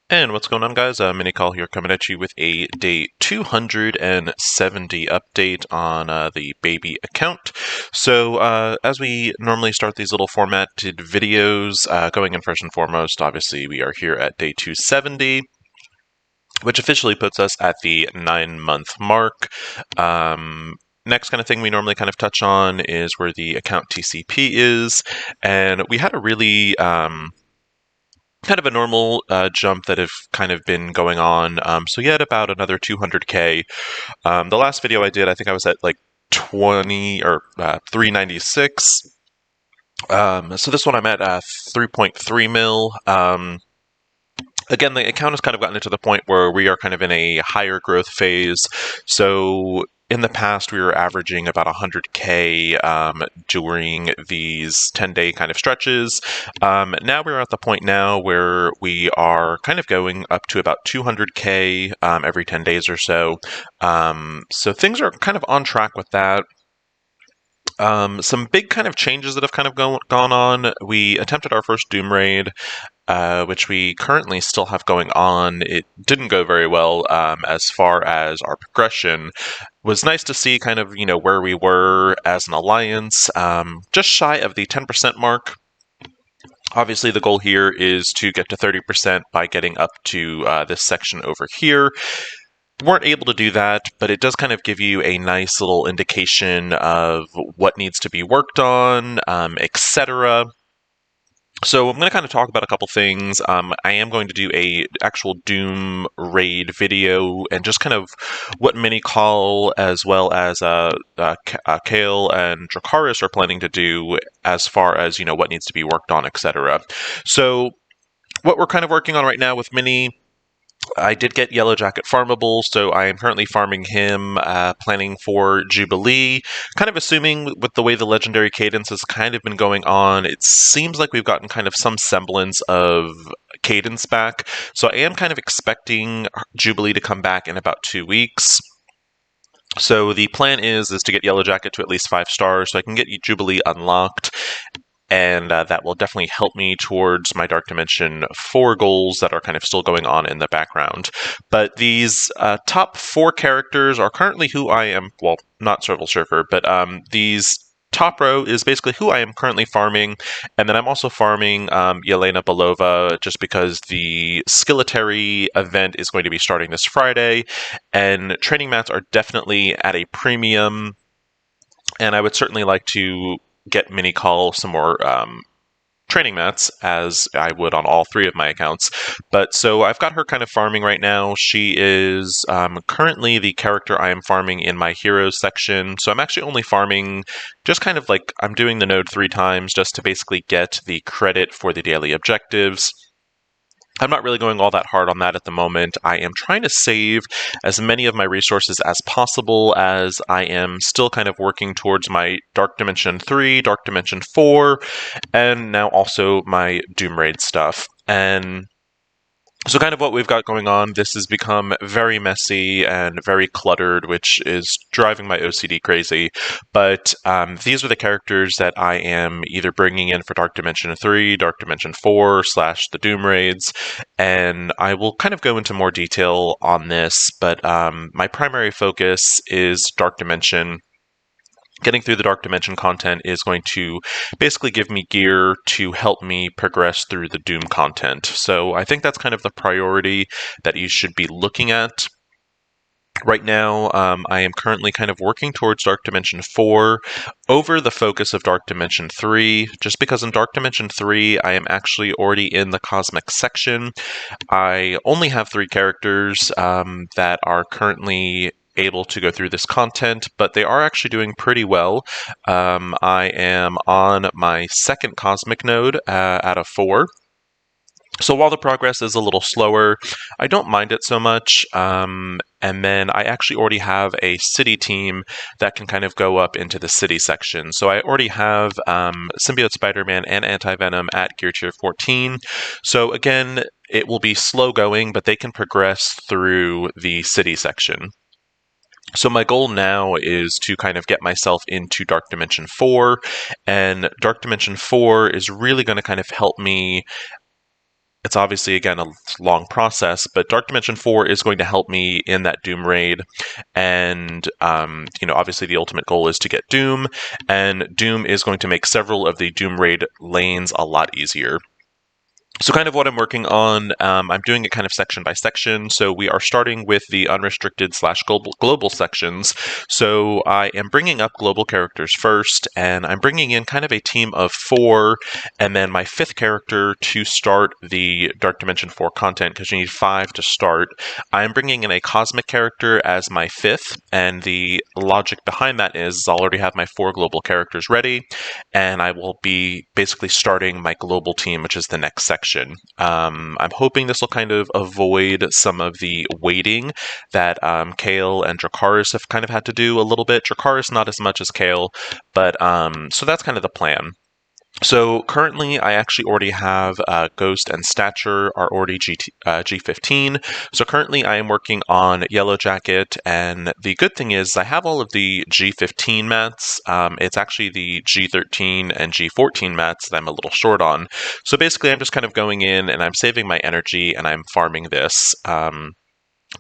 And what's going on, guys? MiniKhal here, coming at you with a day 270 update on the baby account. So, as we normally start these little formatted videos, going in first and foremost, obviously we are here at day 270, which officially puts us at the 9-month mark. Next kind of thing we normally kind of touch on is where the account TCP is, and we had a really kind of a normal jump that have kind of been going on. So you had about another 200K. The last video I did, I think I was at like 20 or 396. So this one I'm at 3.3 mil. Again, the account has kind of gotten to the point where we are kind of in a higher growth phase. So in the past, we were averaging about 100K during these 10-day kind of stretches. Now we're at the point now where we are kind of going up to about 200K every 10 days or so. So things are kind of on track with that. Some big kind of changes that have kind of gone on. We attempted our first Doom raid, which we currently still have going on. It didn't go very well as far as our progression. Was nice to see kind of, where we were as an alliance, just shy of the 10% mark. Obviously, the goal here is to get to 30% by getting up to this section over here. Weren't able to do that, but it does kind of give you a nice little indication of what needs to be worked on, etc. So I'm going to kind of talk about a couple things. I am going to do a actual Doom raid video and just kind of what MiniKhal as well as Kale and Dracarys are planning to do as far as, what needs to be worked on, etc. So what we're kind of working on right now with Mini, I did get Yellow Jacket farmable, so I am currently farming him, planning for Jubilee. Kind of assuming with the way the legendary cadence has kind of been going on, it seems like we've gotten kind of some semblance of cadence back. So I am kind of expecting Jubilee to come back in about 2 weeks. So the plan is to get Yellow Jacket to at least 5 stars so I can get Jubilee unlocked. And that will definitely help me towards my Dark Dimension 4 goals that are kind of still going on in the background. But these top 4 characters are currently who I am, well, not Serval Surfer, but these top row is basically who I am currently farming. And then I'm also farming Yelena Belova just because the Skilletary event is going to be starting this Friday. And training mats are definitely at a premium. And I would certainly like to get MiniKhal some more training mats, as I would on all 3 of my accounts. But so I've got her kind of farming right now. She is currently the character I am farming in my heroes section. So I'm actually only farming just kind of like I'm doing the node 3 times just to basically get the credit for the daily objectives. I'm not really going all that hard on that at the moment. I am trying to save as many of my resources as possible as I am still kind of working towards my Dark Dimension 3, Dark Dimension 4, and now also my Doom Raid stuff. And so kind of what we've got going on, this has become very messy and very cluttered, which is driving my OCD crazy. But these are the characters that I am either bringing in for Dark Dimension 3, Dark Dimension 4, / the Doom Raids. And I will kind of go into more detail on this, but my primary focus is Dark Dimension. Getting through the Dark Dimension content is going to basically give me gear to help me progress through the Doom content. So I think that's kind of the priority that you should be looking at. Right now, I am currently kind of working towards Dark Dimension 4 over the focus of Dark Dimension 3, just because in Dark Dimension 3, I am actually already in the Cosmic section. I only have 3 characters that are currently able to go through this content, but they are actually doing pretty well. I am on my 2nd Cosmic node out of 4. So while the progress is a little slower, I don't mind it so much. And then I actually already have a city team that can kind of go up into the city section. So I already have Symbiote Spider-Man and Anti-Venom at Gear Tier 14. So again, it will be slow going, but they can progress through the city section. So my goal now is to kind of get myself into Dark Dimension 4, and Dark Dimension 4 is really going to kind of help me It's obviously, again, a long process, but Dark Dimension 4 is going to help me in that Doom raid. And, obviously the ultimate goal is to get Doom, and Doom is going to make several of the Doom raid lanes a lot easier. So kind of what I'm working on, I'm doing it kind of section by section. So we are starting with the unrestricted/global sections. So I am bringing up global characters first, and I'm bringing in kind of a team of 4, and then my 5th character to start the Dark Dimension 4 content, because you need 5 to start. I'm bringing in a cosmic character as my 5th, and the logic behind that is I'll already have my 4 global characters ready, and I will be basically starting my global team, which is the next section. I'm hoping this will kind of avoid some of the waiting that Kale and Dracarys have kind of had to do a little bit. Dracarys not as much as Kale, but so that's kind of the plan. So currently, I actually already have Ghost and Stature are already G15. So currently, I am working on Yellow Jacket, and the good thing is I have all of the G15 mats. It's actually the G13 and G14 mats that I'm a little short on. So basically, I'm just kind of going in and I'm saving my energy and I'm farming this.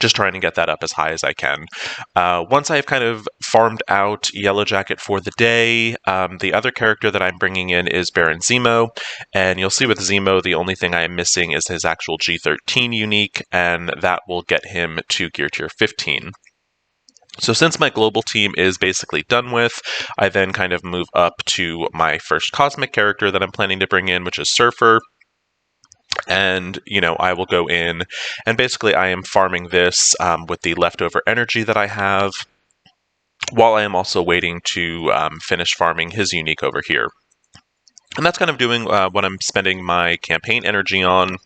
Just trying to get that up as high as I can. Once I've kind of farmed out Yellow Jacket for the day, the other character that I'm bringing in is Baron Zemo, and you'll see with Zemo, the only thing I am missing is his actual G13 unique, and that will get him to gear tier 15. So since my global team is basically done with, I then kind of move up to my first cosmic character that I'm planning to bring in, which is Surfer. And, I will go in and basically I am farming this with the leftover energy that I have, while I am also waiting to finish farming his unique over here. And that's kind of doing what I'm spending my campaign energy on.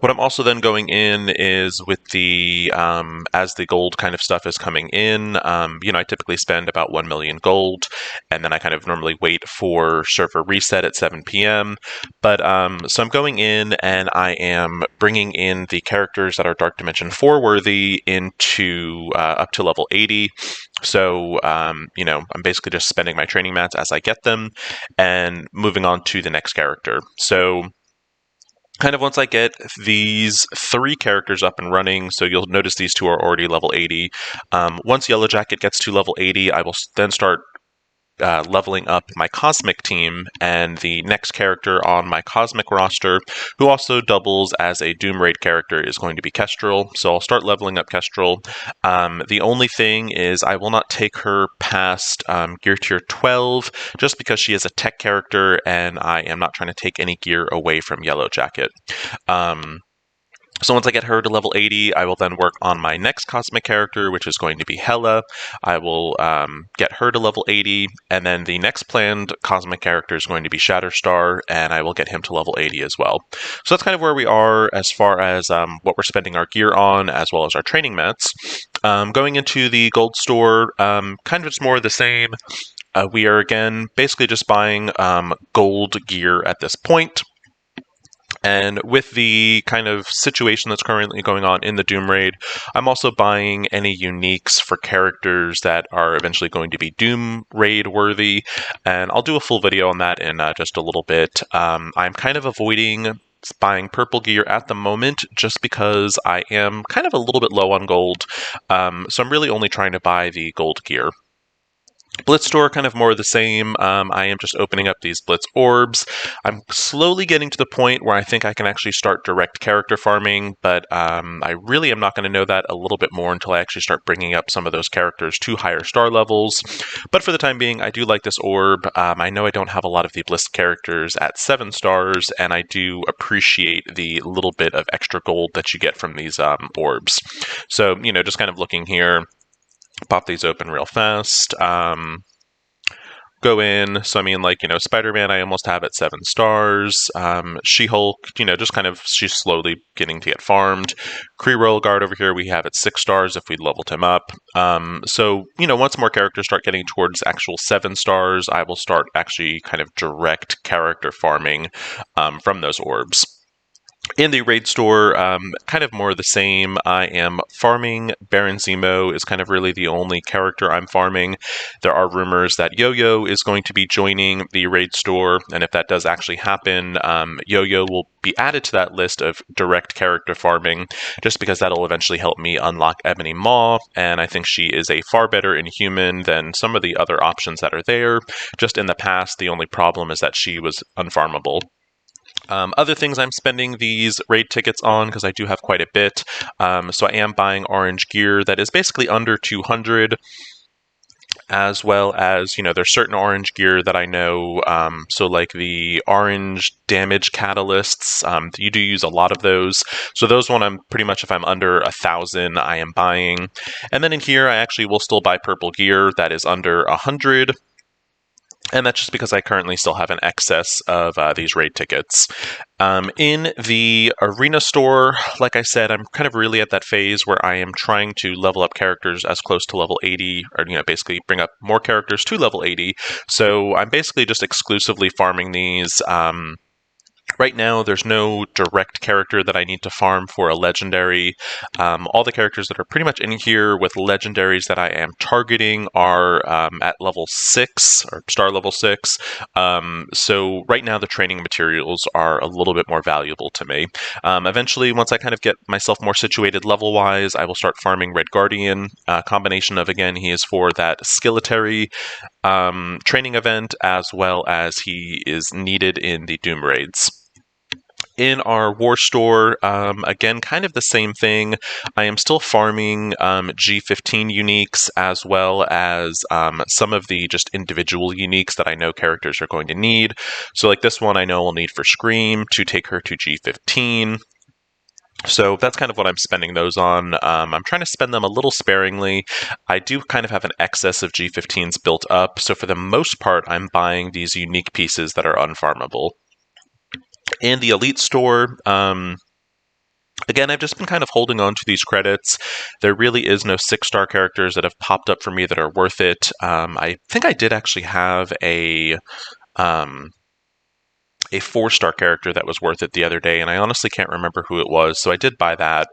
What I'm also then going in is with the, as the gold kind of stuff is coming in, I typically spend about 1 million gold, and then I kind of normally wait for server reset at 7 p.m. But, so I'm going in and I am bringing in the characters that are Dark Dimension 4 worthy into, up to level 80. So, I'm basically just spending my training mats as I get them and moving on to the next character. So, kind of once I get these 3 characters up and running, so you'll notice these 2 are already level 80. Once Yellow Jacket gets to level 80, I will then start leveling up my Cosmic team, and the next character on my Cosmic roster, who also doubles as a Doom Raid character, is going to be Kestrel. So I'll start leveling up Kestrel. The only thing is I will not take her past gear tier 12, just because she is a tech character, and I am not trying to take any gear away from Yellow Jacket. So once I get her to level 80, I will then work on my next cosmic character, which is going to be Hela. I will get her to level 80, and then the next planned cosmic character is going to be Shatterstar, and I will get him to level 80 as well. So that's kind of where we are as far as what we're spending our gear on, as well as our training mats. Going into the gold store, kind of just more of the same. We are, again, basically just buying gold gear at this point. And with the kind of situation that's currently going on in the Doom Raid, I'm also buying any uniques for characters that are eventually going to be Doom Raid worthy, and I'll do a full video on that in just a little bit. I'm kind of avoiding buying purple gear at the moment just because I am kind of a little bit low on gold, so I'm really only trying to buy the gold gear. Blitz store, kind of more of the same. I am just opening up these Blitz orbs. I'm slowly getting to the point where I think I can actually start direct character farming, but I really am not going to know that a little bit more until I actually start bringing up some of those characters to higher star levels. But for the time being, I do like this orb. I know I don't have a lot of the Blitz characters at 7 stars, and I do appreciate the little bit of extra gold that you get from these orbs. So, just kind of looking here. Pop these open real fast. Go in. So, Spider-Man, I almost have at 7 stars. She-Hulk, just kind of, she's slowly getting to get farmed. Kree Royal Guard over here, we have at 6 stars if we leveled him up. So, once more characters start getting towards actual 7 stars, I will start actually kind of direct character farming from those orbs. In the raid store, kind of more of the same. I am farming. Baron Zemo is kind of really the only character I'm farming. There are rumors that Yo-Yo is going to be joining the raid store, and if that does actually happen, Yo-Yo will be added to that list of direct character farming, just because that'll eventually help me unlock Ebony Maw, and I think she is a far better Inhuman than some of the other options that are there. Just in the past, the only problem is that she was unfarmable. Other things I'm spending these raid tickets on, because I do have quite a bit. So I am buying orange gear that is basically under 200, as well as, there's certain orange gear that I know. So like the orange damage catalysts, you do use a lot of those. So those one I'm pretty much, if I'm under 1,000, I am buying. And then in here, I actually will still buy purple gear that is under 100. And that's just because I currently still have an excess of these raid tickets. In the arena store, like I said, I'm kind of really at that phase where I am trying to level up characters as close to level 80, or basically bring up more characters to level 80. So I'm basically just exclusively farming these. Right now, there's no direct character that I need to farm for a legendary. All the characters that are pretty much in here with legendaries that I am targeting are at level 6, or star level 6. So right now, the training materials are a little bit more valuable to me. Eventually, once I kind of get myself more situated level-wise, I will start farming Red Guardian. Combination of, again, he is for that skilletary training event, as well as he is needed in the Doom raids. In our war store, again, kind of the same thing. I am still farming G15 uniques, as well as some of the just individual uniques that I know characters are going to need. So like this one I know I'll need for Scream to take her to G15. So that's kind of what I'm spending those on. I'm trying to spend them a little sparingly. I do kind of have an excess of G15s built up, so for the most part, I'm buying these unique pieces that are unfarmable. In the Elite store, again, I've just been kind of holding on to these credits. There really is no 6-star characters that have popped up for me that are worth it. I think I did actually have a 4-star character that was worth it the other day, and I honestly can't remember who it was, so I did buy that.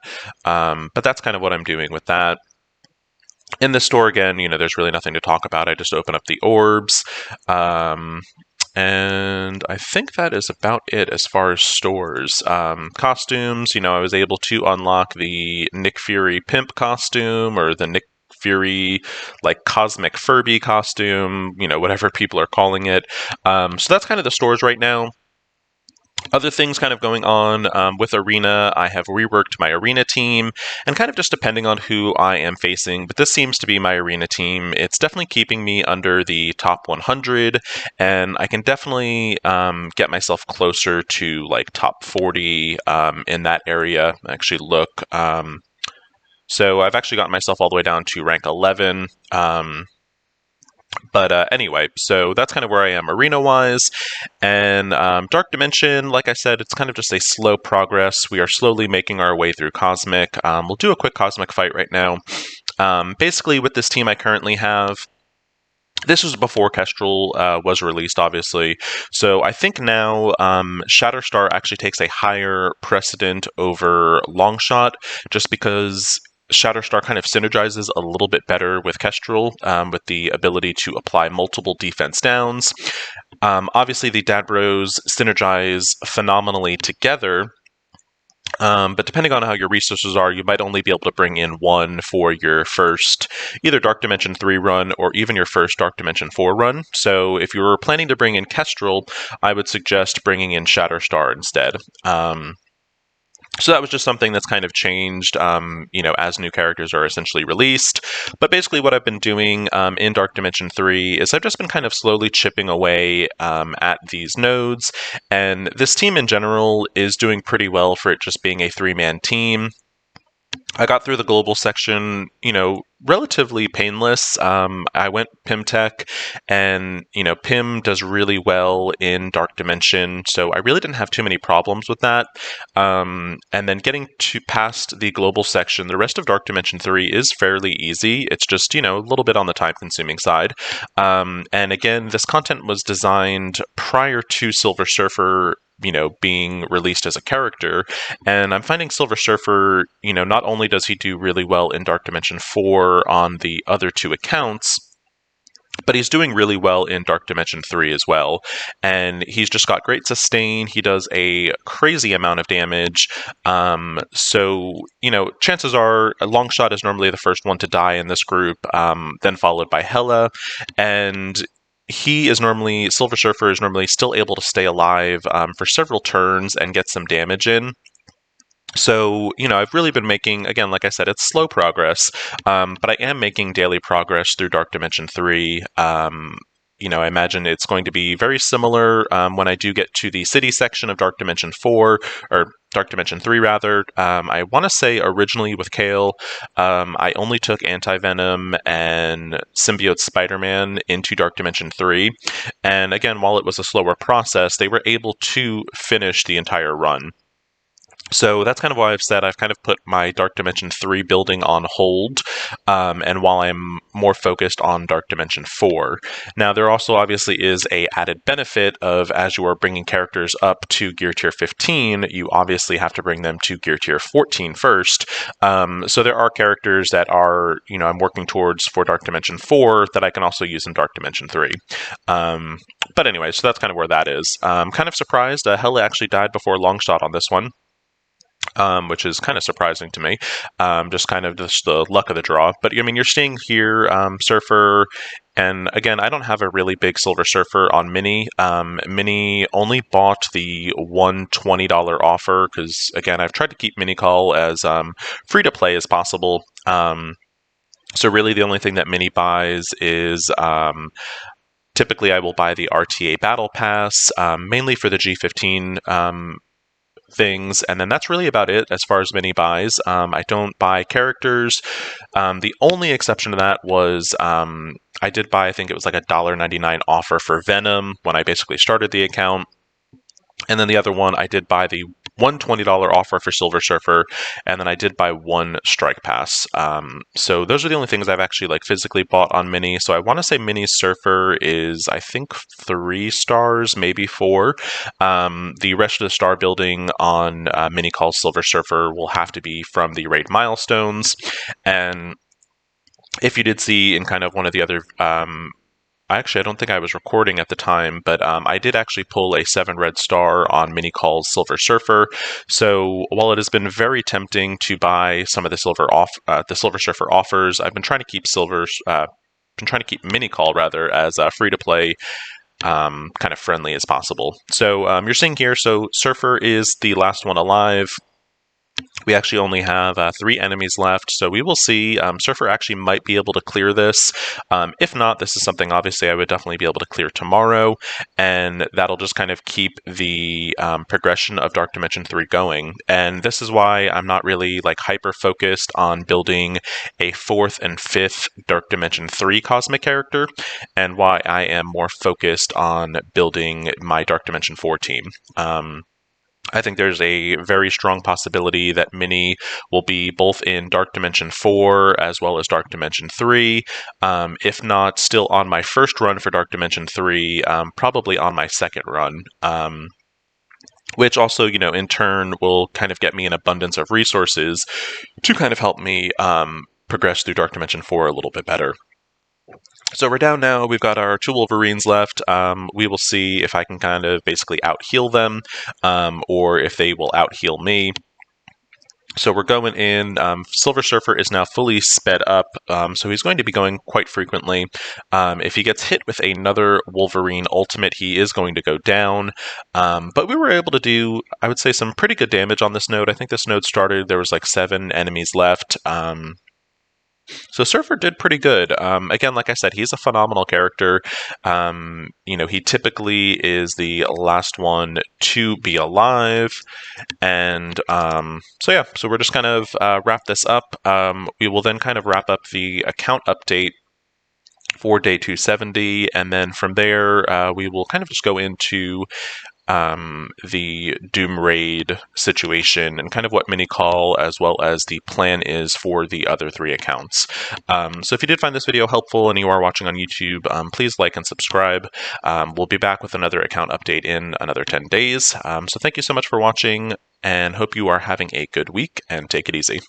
But that's kind of what I'm doing with that. In the store, again, there's really nothing to talk about. I just open up the orbs. And I think that is about it as far as stores. Costumes, I was able to unlock the Nick Fury pimp costume, or the Nick Fury, like, cosmic Furby costume, whatever people are calling it. So that's kind of the stores right now. Other things kind of going on with Arena, I have reworked my Arena team, and kind of just depending on who I am facing, but this seems to be my Arena team. It's definitely keeping me under the top 100, and I can definitely get myself closer to like top 40 in that area. Actually look. So I've actually gotten myself all the way down to rank 11. But anyway, so that's kind of where I am arena-wise. And Dark Dimension, like I said, it's kind of just a slow progress. We are slowly making our way through Cosmic. We'll do a quick Cosmic fight right now. Basically, with this team I currently have, this was before Kestrel was released, obviously. So I think now Shatterstar actually takes a higher precedent over Longshot, just because Shatterstar kind of synergizes a little bit better with Kestrel, with the ability to apply multiple defense downs. Obviously, the Dad Bros synergize phenomenally together. But depending on how your resources are, you might only be able to bring in one for your first either Dark Dimension 3 run or even your first Dark Dimension 4 run. So if you were planning to bring in Kestrel, I would suggest bringing in Shatterstar instead. So that was just something that's kind of changed, as new characters are essentially released. But basically what I've been doing in Dark Dimension 3 is I've just been kind of slowly chipping away at these nodes. And this team in general is doing pretty well for it just being a 3-man team. I got through the global section, relatively painless. I went Pim Tech, and, Pim does really well in Dark Dimension, so I really didn't have too many problems with that. And then getting to past the global section, the rest of Dark Dimension 3 is fairly easy. It's just, a little bit on the time-consuming side. And again, this content was designed prior to Silver Surfer being released as a character. And I'm finding Silver Surfer, not only does he do really well in Dark Dimension 4 on the other two accounts, but he's doing really well in Dark Dimension 3 as well. And he's just got great sustain. He does a crazy amount of damage. So, chances are Longshot is normally the first one to die in this group, then followed by Hela. And Silver Surfer is normally still able to stay alive for several turns and get some damage in. So, I've really been making, again, like I said, it's slow progress, but I am making daily progress through Dark Dimension 3. I imagine it's going to be very similar when I do get to the city section of Dark Dimension 4, or Dark Dimension 3, rather. I want to say originally with Kale, I only took Anti-Venom and Symbiote Spider-Man into Dark Dimension 3. And again, while it was a slower process, they were able to finish the entire run. So that's kind of why I've said I've kind of put my Dark Dimension 3 building on hold, and while I'm more focused on Dark Dimension 4. Now, there also obviously is a added benefit of, as you are bringing characters up to Gear Tier 15, you obviously have to bring them to Gear Tier 14 first. So there are characters that are, I'm working towards for Dark Dimension 4 that I can also use in Dark Dimension 3. But anyway, so that's kind of where that is. I'm kind of surprised. Hela actually died before Longshot on this one. Which is kind of surprising to me, just kind of just the luck of the draw. But you're seeing here Surfer, and again, I don't have a really big Silver Surfer on Mini. Mini only bought the $120 offer because, again, I've tried to keep MiniKhal as free to play as possible. So really, the only thing that Mini buys is. Typically, I will buy the RTA Battle Pass, mainly for the G15 things, and then that's really about it as far as Mini buys. I don't buy characters. The only exception to that was I did buy, I think it was like a $1.99 offer for Venom when I basically started the account. And then the other one, I did buy the $120 offer for Silver Surfer, and then I did buy one Strike Pass. So those are the only things I've actually physically bought on Mini. So I want to say Mini Surfer is, I think, 3 stars, maybe 4. The rest of the star building on MiniKhal Silver Surfer will have to be from the raid milestones. And if you did see in kind of one of the other I don't think I was recording at the time, but I did actually pull a 7 red star on MiniKhal's Silver Surfer. So while it has been very tempting to buy some of the Silver Surfer offers, I've been trying to keep MiniKhal rather as free to play, kind of friendly as possible. So you're seeing here, so Surfer is the last one alive. We actually only have 3 enemies left, so we will see. Surfer actually might be able to clear this. If not, this is something obviously I would definitely be able to clear tomorrow, and that'll just kind of keep the progression of Dark Dimension 3 going. And this is why I'm not really hyper-focused on building a 4th and 5th Dark Dimension 3 cosmic character, and why I am more focused on building my Dark Dimension 4 team. I think there's a very strong possibility that Mini will be both in Dark Dimension 4 as well as Dark Dimension 3. If not, still on my first run for Dark Dimension 3, probably on my second run. Which also, in turn, will kind of get me an abundance of resources to kind of help me progress through Dark Dimension 4 a little bit better. So we're down now. We've got our 2 Wolverines left. We will see if I can kind of basically out-heal them, or if they will out-heal me. So we're going in. Silver Surfer is now fully sped up, so he's going to be going quite frequently. If he gets hit with another Wolverine ultimate, he is going to go down. But we were able to do, I would say, some pretty good damage on this node. I think this node started, there was 7 enemies left. So Surfer did pretty good. Again, like I said, he's a phenomenal character. He typically is the last one to be alive. And so we're just kind of wrap this up. We will then kind of wrap up the account update for day 270. And then from there, we will kind of just go into the Doom Raid situation and kind of what MiniKhal as well as the plan is for the other 3 accounts. So if you did find this video helpful and you are watching on YouTube, please like and subscribe. We'll be back with another account update in another 10 days. So thank you so much for watching, and hope you are having a good week, and take it easy.